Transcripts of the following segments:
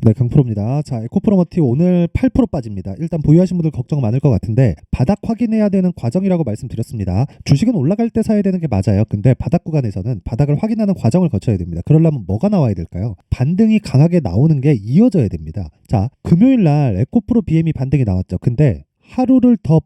네, 강프로입니다. 자, 에코프로머티 오늘 8% 빠집니다. 일단 보유하신 분들 걱정 많을 것 같은데 바닥 확인해야 되는 과정이라고 말씀드렸습니다. 주식은 올라갈 때 사야 되는 게 맞아요. 근데 바닥 구간에서는 바닥을 확인하는 과정을 거쳐야 됩니다. 그러려면 뭐가 나와야 될까요? 반등이 강하게 나오는 게 이어져야 됩니다. 자, 금요일 날 에코프로 BM이 반등이 나왔죠. 근데 하루를 더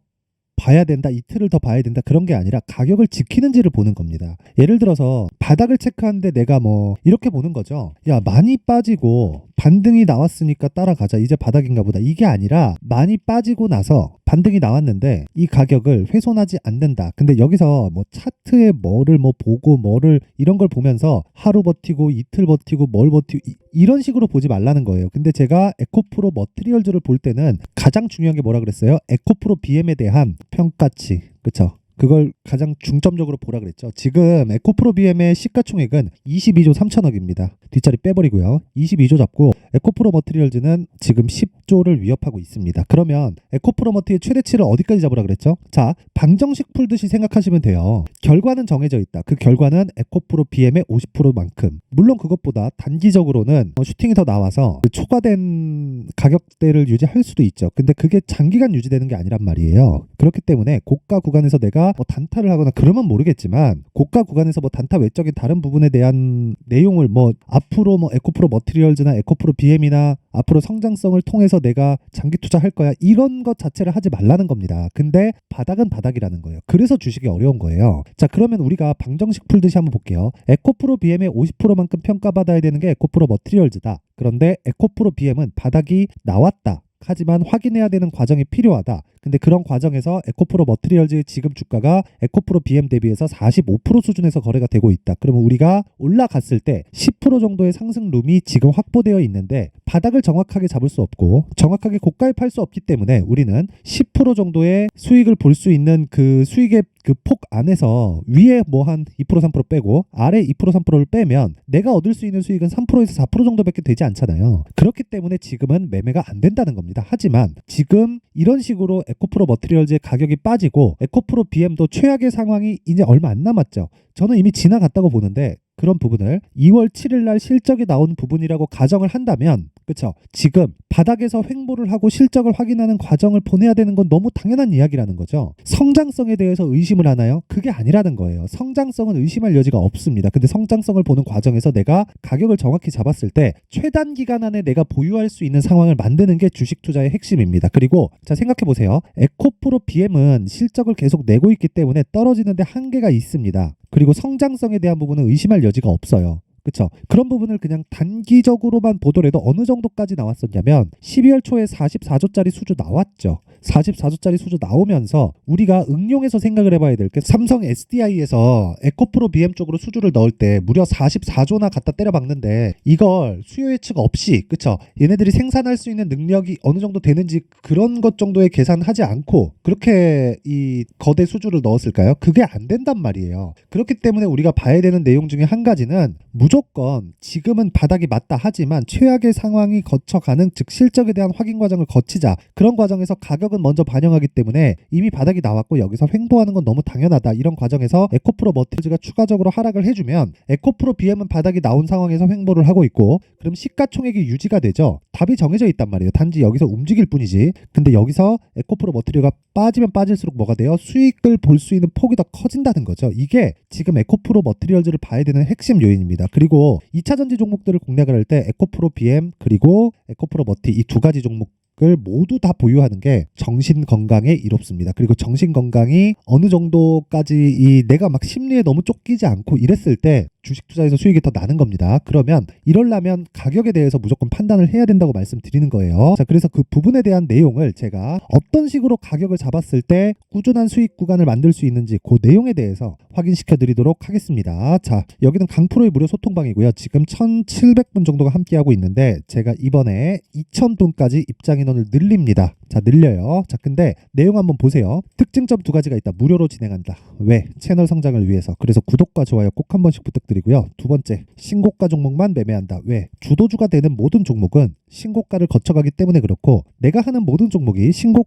봐야 된다, 이틀을 더 봐야 된다, 그런 게 아니라 가격을 지키는지를 보는 겁니다. 예를 들어서 바닥을 체크하는데 내가 뭐 이렇게 보는 거죠. 야, 많이 빠지고 반등이 나왔으니까 따라가자, 이제 바닥인가 보다, 이게 아니라 많이 빠지고 나서 반등이 나왔는데 이 가격을 훼손하지 않는다. 근데 여기서 뭐 차트에 뭐를 뭐 보고 뭐를 이런 걸 보면서 하루 버티고 이틀 버티고 뭘 버티고 이런 식으로 보지 말라는 거예요. 근데 제가 에코프로 머티리얼즈를 볼 때는 가장 중요한 게 뭐라 그랬어요? 에코프로 BM에 대한 평가치. 그쵸? 그걸 가장 중점적으로 보라 그랬죠. 지금 에코프로 BM의 시가총액은 22조 3천억입니다. 뒷자리 빼버리고요. 22조 잡고 에코프로 머티리얼즈는 지금 10조를 위협하고 있습니다. 그러면 에코프로 머티의 최대치를 어디까지 잡으라 그랬죠? 자, 방정식 풀듯이 생각하시면 돼요. 결과는 정해져 있다. 그 결과는 에코프로 BM의 50%만큼. 물론 그것보다 단기적으로는 슈팅이 더 나와서 그 초과된 가격대를 유지할 수도 있죠. 근데 그게 장기간 유지되는 게 아니란 말이에요. 그렇기 때문에 고가 구간에서 내가 뭐 단타를 하거나 그러면 모르겠지만 고가 구간에서 뭐 단타 외적인 다른 부분에 대한 내용을 뭐 앞으로 뭐 에코프로 머티리얼즈나 에코프로 BM이나 앞으로 성장성을 통해서 내가 장기 투자할 거야, 이런 것 자체를 하지 말라는 겁니다. 근데 바닥은 바닥이라는 거예요. 그래서 주식이 어려운 거예요. 자, 그러면 우리가 방정식 풀듯이 한번 볼게요. 에코프로 BM의 50%만큼 평가받아야 되는 게 에코프로 머티리얼즈다. 그런데 에코프로 BM은 바닥이 나왔다. 하지만 확인해야 되는 과정이 필요하다. 근데 그런 과정에서 에코프로 머티리얼즈의 지금 주가가 에코프로 BM 대비해서 45% 수준에서 거래가 되고 있다. 그러면 우리가 올라갔을 때 10% 정도의 상승 룸이 지금 확보되어 있는데 바닥을 정확하게 잡을 수 없고 정확하게 고가에 팔 수 없기 때문에 우리는 10% 정도의 수익을 볼 수 있는 그 수익의 그 폭 안에서 위에 뭐 한 2% 3% 빼고 아래 2% 3%를 빼면 내가 얻을 수 있는 수익은 3%에서 4% 정도밖에 되지 않잖아요. 그렇기 때문에 지금은 매매가 안 된다는 겁니다. 하지만 지금 이런 식으로 에코프로 머티리얼즈의 가격이 빠지고 에코프로 BM도 최악의 상황이 이제 얼마 안 남았죠. 저는 이미 지나갔다고 보는데 그런 부분을 2월 7일 날 실적이 나온 부분이라고 가정을 한다면, 그쵸? 지금 바닥에서 횡보를 하고 실적을 확인하는 과정을 보내야 되는 건 너무 당연한 이야기라는 거죠. 성장성에 대해서 의심을 하나요? 그게 아니라는 거예요. 성장성은 의심할 여지가 없습니다. 근데 성장성을 보는 과정에서 내가 가격을 정확히 잡았을 때 최단 기간 안에 내가 보유할 수 있는 상황을 만드는 게 주식 투자의 핵심입니다. 그리고 자, 생각해 보세요. 에코프로 BM은 실적을 계속 내고 있기 때문에 떨어지는데 한계가 있습니다. 그리고 성장성에 대한 부분은 의심할 여지가 없어요. 그렇죠? 그런 부분을 그냥 단기적으로만 보더라도 어느 정도까지 나왔었냐면 12월 초에 44조짜리 수주 나왔죠. 44조짜리 수주 나오면서 우리가 응용해서 생각을 해봐야 될 게 삼성 SDI에서 에코프로 BM 쪽으로 수주를 넣을 때 무려 44조나 갖다 때려 박는데 이걸 수요 예측 없이, 그쵸? 얘네들이 생산할 수 있는 능력이 어느 정도 되는지 그런 것 정도의 계산하지 않고 그렇게 이 거대 수주를 넣었을까요? 그게 안 된단 말이에요. 그렇기 때문에 우리가 봐야 되는 내용 중에 한 가지는 무조건 지금은 바닥이 맞다 하지만 최악의 상황이 거쳐가는, 즉 실적에 대한 확인 과정을 거치자. 그런 과정에서 가격은 먼저 반영하기 때문에 이미 바닥이 나왔고 여기서 횡보하는 건 너무 당연하다. 이런 과정에서 에코프로 머티리얼즈가 추가적으로 하락을 해주면 에코프로 BM은 바닥이 나온 상황에서 횡보를 하고 있고, 그럼 시가총액이 유지가 되죠. 답이 정해져 있단 말이에요. 단지 여기서 움직일 뿐이지. 근데 여기서 에코프로 머티리얼가 빠지면 빠질수록 뭐가 돼요? 수익을 볼 수 있는 폭이 더 커진다는 거죠. 이게 지금 에코프로 머티리얼즈를 봐야 되는 핵심 요인입니다. 그리고 2차 전지 종목들을 공략을 할 때 에코프로 BM 그리고 에코프로 머티 이 두 가지 종목을 모두 다 보유하는 게 정신 건강에 이롭습니다. 그리고 정신 건강이 어느 정도까지 이 내가 막 심리에 너무 쫓기지 않고 이랬을 때 주식 투자에서 수익이 더 나는 겁니다. 그러면 이러려면 가격에 대해서 무조건 판단을 해야 된다고 말씀드리는 거예요. 자, 그래서 그 부분에 대한 내용을 제가 어떤 식으로 가격을 잡았을 때 꾸준한 수익 구간을 만들 수 있는지 그 내용에 대해서 확인시켜 드리도록 하겠습니다. 자, 여기는 강프로의 무료 소통방이고요. 지금 1,700분 정도가 함께하고 있는데 제가 이번에 2,000분까지 입장 인원을 늘립니다. 자, 늘려요. 자, 근데 내용 한번 보세요. 특징점 두 가지가 있다. 무료로 진행한다. 왜? 채널 성장을 위해서. 그래서 구독과 좋아요 꼭 한 번씩 부탁드리고요. 두 번째, 신고가 종목만 매매한다. 왜? 주도주가 되는 모든 종목은 신고가를 거쳐가기 때문에 그렇고 내가 하는 모든 종목이 신고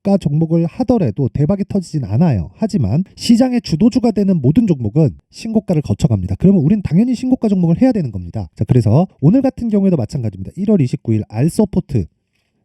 신고가 종목을 하더라도 대박이 터지진 않아요. 하지만 시장의 주도주가 되는 모든 종목은 신고가를 거쳐갑니다. 그러면 우린 당연히 신고가 종목을 해야 되는 겁니다. 자, 그래서 오늘 같은 경우에도 마찬가지입니다. 1월 29일 알서포트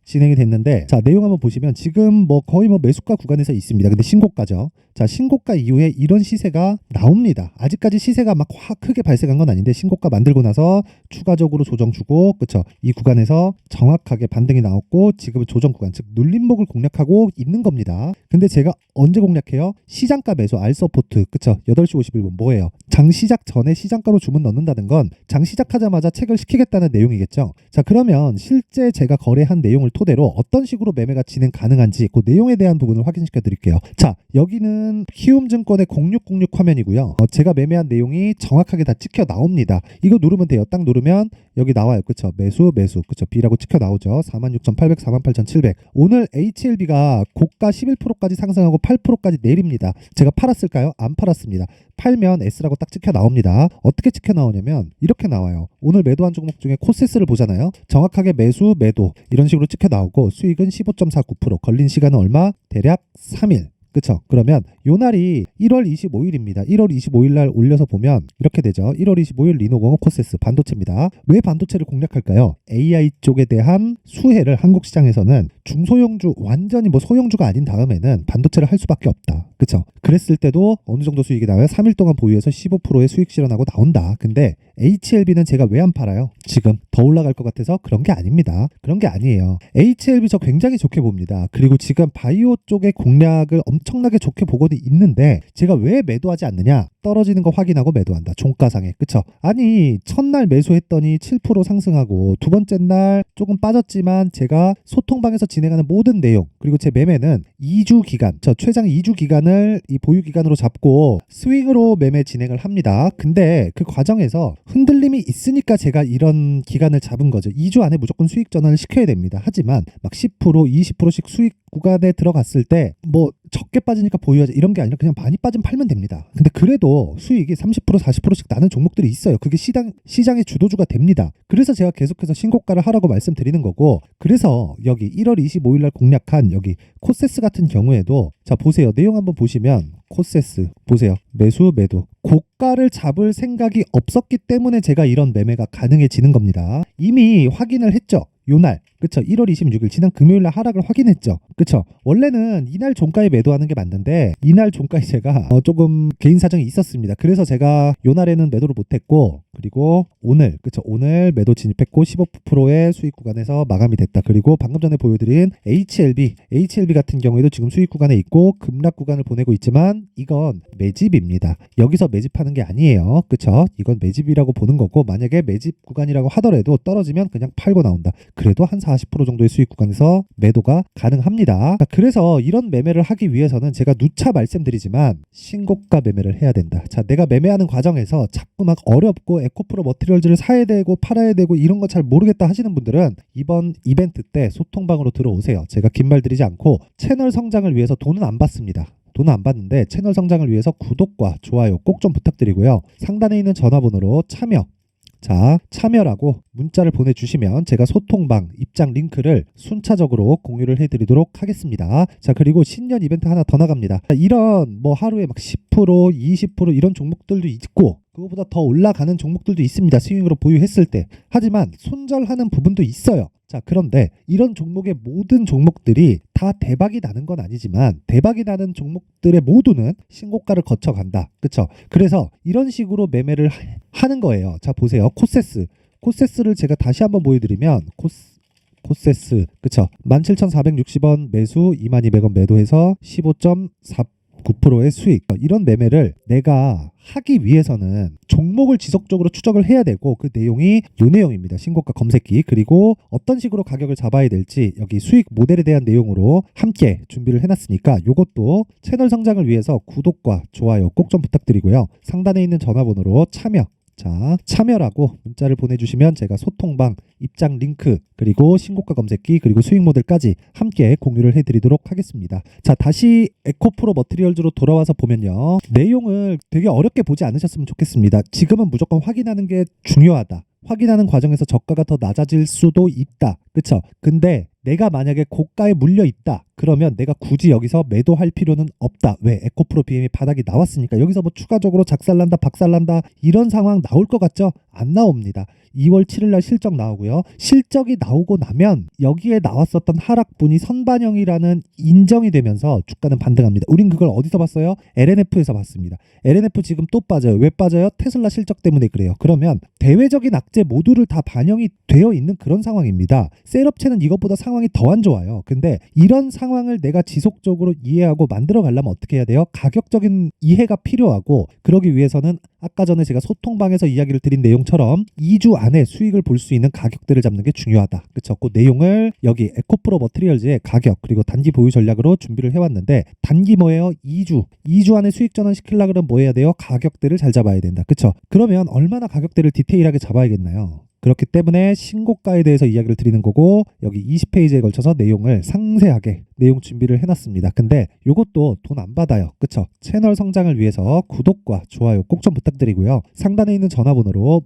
진행이 됐는데, 자, 내용 한번 보시면 지금 뭐 거의 뭐 매수가 구간에서 있습니다. 근데 신고가죠. 자, 신고가 이후에 이런 시세가 나옵니다. 아직까지 시세가 막 확 크게 발생한 건 아닌데 신고가 만들고 나서 추가적으로 조정 주고, 그쵸? 이 구간에서 정확하게 반등이 나왔고 지금은 조정 구간, 즉 눌림목을 공략하고 있는 겁니다. 근데 제가 언제 공략해요? 시장가 매수 알서포트, 그쵸? 8시 51분 뭐예요? 장 시작 전에 시장가로 주문 넣는다는 건 장 시작하자마자 체결시키겠다는 내용이겠죠. 자, 그러면 실제 제가 거래한 내용을 토대로 어떤 식으로 매매가 진행 가능한지 그 내용에 대한 부분을 확인시켜 드릴게요. 자, 여기는 키움증권의 0606 화면이고요. 제가 매매한 내용이 정확하게 다 찍혀 나옵니다. 이거 누르면 돼요. 딱 누르면 여기 나와요. 그쵸? 매수, 그쵸? B라고 찍혀 나오죠. 46,800, 48,700. 오늘 HLB가 고가 11%까지 상승하고 8%까지 내립니다. 제가 팔았을까요? 안 팔았습니다. 팔면 S라고 딱 찍혀 나옵니다. 어떻게 찍혀 나오냐면 이렇게 나와요. 오늘 매도한 종목 중에 코세스를 보잖아요. 정확하게 매수, 매도 이런 식으로 찍혀 나오고 수익은 15.49%, 걸린 시간은 얼마? 대략 3일. 그쵸? 그러면 요 날이 1월 25일입니다. 1월 25일 날 올려서 보면 이렇게 되죠. 1월 25일 리노공업 코세스 반도체입니다. 왜 반도체를 공략할까요? AI 쪽에 대한 수혜를 한국 시장에서는 중소형주, 완전히 뭐 소형주가 아닌 다음에는 반도체를 할 수밖에 없다. 그쵸? 그랬을 때도 어느 정도 수익이 나와요? 3일 동안 보유해서 15%의 수익 실현하고 나온다. 근데 HLB는 제가 왜 안 팔아요? 지금 더 올라갈 것 같아서 그런 게 아닙니다. 그런 게 아니에요. HLB 저 굉장히 좋게 봅니다. 그리고 지금 바이오 쪽의 공략을 엄청나게 좋게 보고는 있는데 제가 왜 매도하지 않느냐? 떨어지는 거 확인하고 매도한다. 종가상에. 그쵸? 아니 첫날 매수했더니 7% 상승하고 두 번째 날 조금 빠졌지만 제가 소통방에서 진행하는 모든 내용 그리고 제 매매는 2주 기간, 저 최장 2주 기간을 이 보유 기간으로 잡고 스윙으로 매매 진행을 합니다. 근데 그 과정에서 흔들림이 있으니까 제가 이런 기간을 잡은 거죠. 2주 안에 무조건 수익 전환을 시켜야 됩니다. 하지만 막 10%, 20%씩 수익 구간에 들어갔을 때 뭐 적게 빠지니까 보유하자 이런 게 아니라 그냥 많이 빠지면 팔면 됩니다. 근데 그래도 수익이 30%, 40%씩 나는 종목들이 있어요. 그게 시장의 주도주가 됩니다. 그래서 제가 계속해서 신고가를 하라고 말씀드리는 거고, 그래서 여기 1월 25일 날 공략한 여기 코세스 같은 경우에도 자 보세요. 내용 한번 보시면 코세스 보세요. 매수, 매도. 고가를 잡을 생각이 없었기 때문에 제가 이런 매매가 가능해지는 겁니다. 이미 확인을 했죠. 요날 그쵸? 1월 26일 지난 금요일날 하락을 확인했죠. 그쵸? 원래는 이날 종가에 매도하는 게 맞는데 이날 종가에 제가 조금 개인 사정이 있었습니다. 그래서 제가 요날에는 매도를 못했고, 그리고 오늘 그쵸? 오늘 매도 진입했고 15%의 수익 구간에서 마감이 됐다. 그리고 방금 전에 보여드린 HLB 같은 경우에도 지금 수익 구간에 있고 급락 구간을 보내고 있지만 이건 매집입니다. 여기서 매집하는 게 아니에요. 그쵸? 이건 매집이라고 보는 거고, 만약에 매집 구간이라고 하더라도 떨어지면 그냥 팔고 나온다. 그래도 한 40% 정도의 수익 구간에서 매도가 가능합니다. 자, 그래서 이런 매매를 하기 위해서는 제가 누차 말씀드리지만 신고가 매매를 해야 된다. 자, 내가 매매하는 과정에서 자꾸 막 어렵고 에코프로 머티리얼즈를 사야 되고 팔아야 되고 이런 거 잘 모르겠다 하시는 분들은 이번 이벤트 때 소통방으로 들어오세요. 제가 긴 말 드리지 않고 채널 성장을 위해서 돈은 안 받습니다. 돈은 안 받는데 채널 성장을 위해서 구독과 좋아요 꼭 좀 부탁드리고요. 상단에 있는 전화번호로 참여라고 문자를 보내주시면 제가 소통방 입장 링크를 순차적으로 공유를 해드리도록 하겠습니다. 자, 그리고 신년 이벤트 하나 더 나갑니다. 이런 뭐 하루에 막 10%, 20% 이런 종목들도 있고 그거보다 더 올라가는 종목들도 있습니다. 스윙으로 보유했을 때. 하지만 손절하는 부분도 있어요. 자, 그런데 이런 종목의 모든 종목들이 다 대박이 나는 건 아니지만 대박이 나는 종목들의 모두는 신고가를 거쳐간다. 그쵸? 그래서 이런 식으로 매매를 하는 거예요. 자, 보세요. 코세스를 제가 다시 한번 보여드리면 코세스 그쵸? 17,460원 매수 22,000원 매도해서 15.49%의 수익. 이런 매매를 내가 하기 위해서는 종목을 지속적으로 추적을 해야 되고 그 내용이 요 내용입니다. 신고가 검색기, 그리고 어떤 식으로 가격을 잡아야 될지 여기 수익 모델에 대한 내용으로 함께 준비를 해놨으니까 요것도 채널 성장을 위해서 구독과 좋아요 꼭 좀 부탁드리고요. 상단에 있는 전화번호로 참여라고 문자를 보내주시면 제가 소통방 입장 링크 그리고 신고가 검색기 그리고 수익 모델까지 함께 공유를 해드리도록 하겠습니다. 자, 다시 에코프로 머티리얼즈로 돌아와서 보면요, 내용을 되게 어렵게 보지 않으셨으면 좋겠습니다. 지금은 무조건 확인하는 게 중요하다. 확인하는 과정에서 저가가 더 낮아질 수도 있다. 그쵸? 근데 내가 만약에 고가에 물려 있다. 그러면 내가 굳이 여기서 매도할 필요는 없다. 왜? 에코프로 BM이 바닥이 나왔으니까. 여기서 뭐 추가적으로 작살난다, 박살난다 이런 상황 나올 것 같죠? 안 나옵니다. 2월 7일 날 실적 나오고요. 실적이 나오고 나면 여기에 나왔었던 하락분이 선반영이라는 인정이 되면서 주가는 반등합니다. 우린 그걸 어디서 봤어요? LNF에서 봤습니다. LNF 지금 또 빠져요. 왜 빠져요? 테슬라 실적 때문에 그래요. 그러면 대외적인 악재 모두를 다 반영이 되어 있는 그런 상황입니다. 셀업체는 이것보다 상황이 더 안 좋아요. 근데 이런 상황을 내가 지속적으로 이해하고 만들어 가려면 어떻게 해야 돼요? 가격적인 이해가 필요하고, 그러기 위해서는 아까 전에 제가 소통방에서 이야기를 드린 내용처럼 2주 안에 수익을 볼 수 있는 가격대를 잡는 게 중요하다. 그쵸? 그 내용을 여기 에코프로 머티리얼즈의 가격 그리고 단기 보유 전략으로 준비를 해왔는데, 단기 뭐예요? 2주 안에 수익 전환 시키려고 그러면 뭐 해야 돼요? 가격대를 잘 잡아야 된다. 그쵸? 그러면 얼마나 가격대를 디테일하게 잡아야겠나요? 그렇기 때문에 신고가에 대해서 이야기를 드리는 거고, 여기 20페이지에 걸쳐서 내용을 상세하게 내용 준비를 해놨습니다. 근데 이것도 돈 안 받아요. 그쵸? 채널 성장을 위해서 구독과 좋아요 꼭 좀 부탁드리고요. 상단에 있는 전화번호로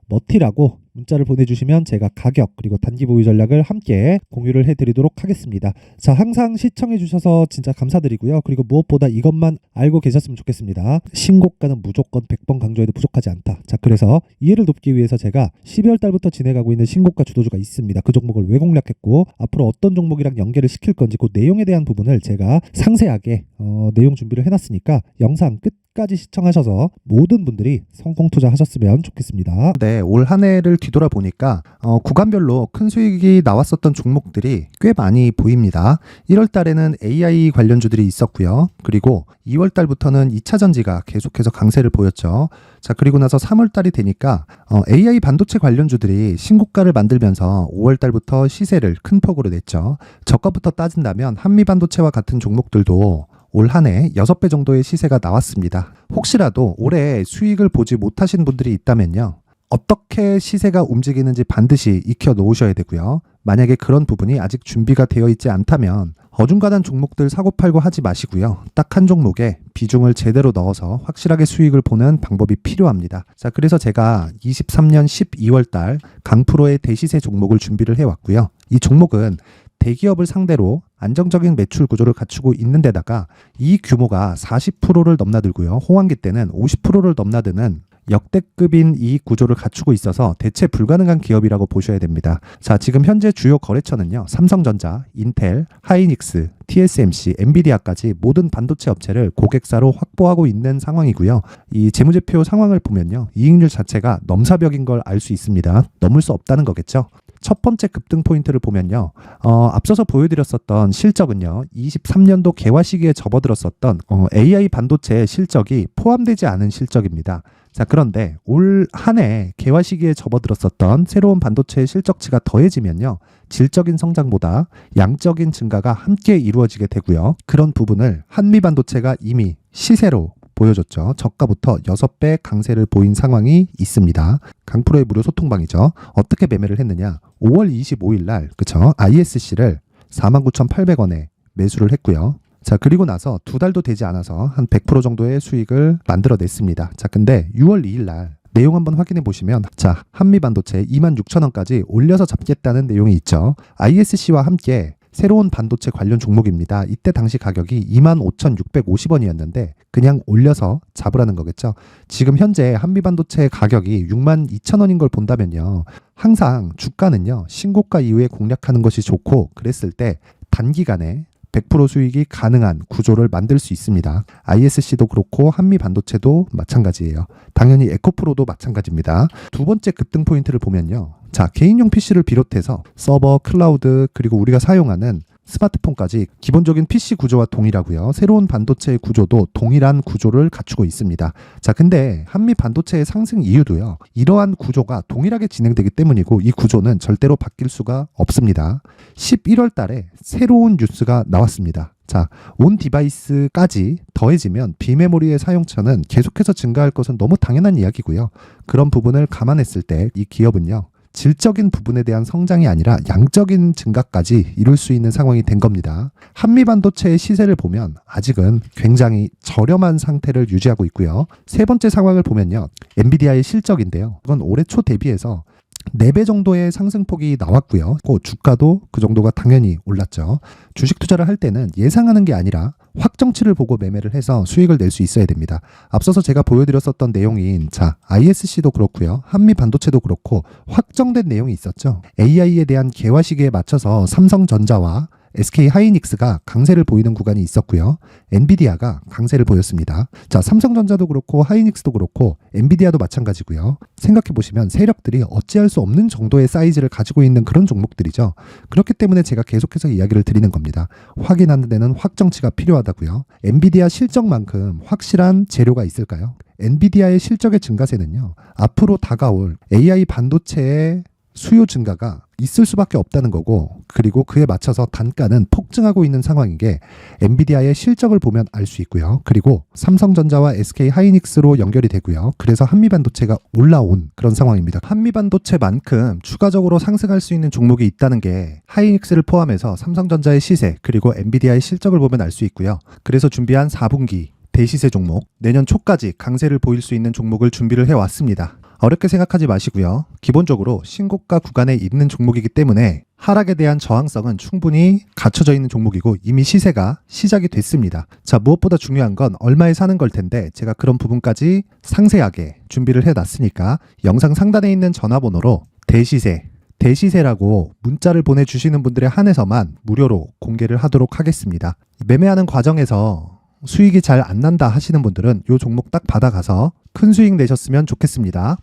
머티라고 문자를 보내주시면 제가 가격 그리고 단기 보유 전략을 함께 공유를 해드리도록 하겠습니다. 자, 항상 시청해주셔서 진짜 감사드리고요. 그리고 무엇보다 이것만 알고 계셨으면 좋겠습니다. 신고가는 무조건 100번 강조해도 부족하지 않다. 자, 그래서 이해를 돕기 위해서 제가 12월 달부터 진행하고 있는 신고가 주도주가 있습니다. 그 종목을 왜 공략했고 앞으로 어떤 종목이랑 연계를 시킬 건지 그 내용에 대한 부분을 제가 상세하게 내용 준비를 해놨으니까 영상 끝까지 시청하셔서 모든 분들이 성공 투자하셨으면 좋겠습니다. 네, 올 한 해를 뒤돌아보니까 구간별로 큰 수익이 나왔었던 종목들이 꽤 많이 보입니다. 1월 달에는 AI 관련주들이 있었고요. 그리고 2월 달부터는 2차 전지가 계속해서 강세를 보였죠. 자, 그리고 나서 3월 달이 되니까 AI 반도체 관련주들이 신고가를 만들면서 5월 달부터 시세를 큰 폭으로 냈죠. 저가부터 따진다면 한미반도체와 같은 종목들도 올 한 해 6배 정도의 시세가 나왔습니다. 혹시라도 올해 수익을 보지 못하신 분들이 있다면요, 어떻게 시세가 움직이는지 반드시 익혀 놓으셔야 되고요. 만약에 그런 부분이 아직 준비가 되어 있지 않다면 어중간한 종목들 사고팔고 하지 마시고요. 딱 한 종목에 비중을 제대로 넣어서 확실하게 수익을 보는 방법이 필요합니다. 자, 그래서 제가 23년 12월 달 강프로의 대시세 종목을 준비를 해왔고요. 이 종목은 대기업을 상대로 안정적인 매출 구조를 갖추고 있는 데다가 이 규모가 40%를 넘나들고요. 호황기 때는 50%를 넘나드는 역대급인 이익 구조를 갖추고 있어서 대체 불가능한 기업이라고 보셔야 됩니다. 자, 지금 현재 주요 거래처는요, 삼성전자, 인텔, 하이닉스, TSMC, 엔비디아까지 모든 반도체 업체를 고객사로 확보하고 있는 상황이고요. 이 재무제표 상황을 보면요, 이익률 자체가 넘사벽인 걸 알 수 있습니다. 넘을 수 없다는 거겠죠. 첫 번째 급등 포인트를 보면요, 앞서서 보여드렸었던 실적은요, 23년도 개화 시기에 접어들었었던 AI 반도체 실적이 포함되지 않은 실적입니다. 자, 그런데 올 한 해 개화 시기에 접어들었었던 새로운 반도체의 실적치가 더해지면요, 질적인 성장보다 양적인 증가가 함께 이루어지게 되고요. 그런 부분을 한미반도체가 이미 시세로 보여줬죠. 저가부터 6배 강세를 보인 상황이 있습니다. 강프로의 무료 소통방이죠. 어떻게 매매를 했느냐? 5월 25일 날, 그쵸? ISC를 49,800원에 매수를 했고요. 자, 그리고 나서 2달도 되지 않아서 한 100% 정도의 수익을 만들어냈습니다. 자, 근데 6월 2일 날 내용 한번 확인해 보시면, 자, 한미반도체 26,000원까지 올려서 잡겠다는 내용이 있죠. ISC와 함께 새로운 반도체 관련 종목입니다. 이때 당시 가격이 25,650원이었는데 그냥 올려서 잡으라는 거겠죠. 지금 현재 한미반도체 가격이 62,000원인 걸 본다면요, 항상 주가는요, 신고가 이후에 공략하는 것이 좋고, 그랬을 때 단기간에 100% 수익이 가능한 구조를 만들 수 있습니다. ISC도 그렇고 한미반도체도 마찬가지예요. 당연히 에코프로도 마찬가지입니다. 두 번째 급등 포인트를 보면요, 자, 개인용 PC를 비롯해서 서버, 클라우드, 그리고 우리가 사용하는 스마트폰까지 기본적인 PC 구조와 동일하고요. 새로운 반도체의 구조도 동일한 구조를 갖추고 있습니다. 자, 근데 한미 반도체의 상승 이유도요, 이러한 구조가 동일하게 진행되기 때문이고, 이 구조는 절대로 바뀔 수가 없습니다. 11월 달에 새로운 뉴스가 나왔습니다. 자, 온 디바이스까지 더해지면 비메모리의 사용처는 계속해서 증가할 것은 너무 당연한 이야기고요. 그런 부분을 감안했을 때 이 기업은요, 질적인 부분에 대한 성장이 아니라 양적인 증가까지 이룰 수 있는 상황이 된 겁니다. 한미반도체의 시세를 보면 아직은 굉장히 저렴한 상태를 유지하고 있고요. 세 번째 상황을 보면요, 엔비디아의 실적인데요, 이건 올해 초 대비해서 4배 정도의 상승폭이 나왔고요. 주가도 그 정도가 당연히 올랐죠. 주식 투자를 할 때는 예상하는 게 아니라 확정치를 보고 매매를 해서 수익을 낼 수 있어야 됩니다. 앞서서 제가 보여드렸었던 내용인 ISC도 그렇고요. 한미반도체도 그렇고 확정된 내용이 있었죠. AI에 대한 개화 시기에 맞춰서 삼성전자와 SK 하이닉스가 강세를 보이는 구간이 있었고요. 엔비디아가 강세를 보였습니다. 삼성전자도 그렇고 하이닉스도 그렇고 엔비디아도 마찬가지고요. 생각해 보시면 세력들이 어찌할 수 없는 정도의 사이즈를 가지고 있는 그런 종목들이죠. 그렇기 때문에 제가 계속해서 이야기를 드리는 겁니다. 확인하는 데는 확정치가 필요하다고요. 엔비디아 실적만큼 확실한 재료가 있을까요? 엔비디아의 실적의 증가세는요. 앞으로 다가올 AI 반도체의 수요 증가가 있을 수밖에 없다는 거고, 그리고 그에 맞춰서 단가는 폭증하고 있는 상황인 게 엔비디아의 실적을 보면 알 수 있고요. 그리고 삼성전자와 SK 하이닉스로 연결이 되고요. 그래서 한미반도체가 올라온 그런 상황입니다. 한미반도체만큼 추가적으로 상승할 수 있는 종목이 있다는 게 하이닉스를 포함해서 삼성전자의 시세 그리고 엔비디아의 실적을 보면 알 수 있고요. 그래서 준비한 4분기 대시세 종목, 내년 초까지 강세를 보일 수 있는 종목을 준비를 해왔습니다. 어렵게 생각하지 마시고요. 기본적으로 신고가 구간에 있는 종목이기 때문에 하락에 대한 저항성은 충분히 갖춰져 있는 종목이고 이미 시세가 시작이 됐습니다. 무엇보다 중요한 건 얼마에 사는 걸 텐데 제가 그런 부분까지 상세하게 준비를 해놨으니까 영상 상단에 있는 전화번호로 대시세라고 문자를 보내주시는 분들에 한해서만 무료로 공개를 하도록 하겠습니다. 매매하는 과정에서 수익이 잘 안 난다 하시는 분들은 이 종목 딱 받아가서 큰 수익 내셨으면 좋겠습니다.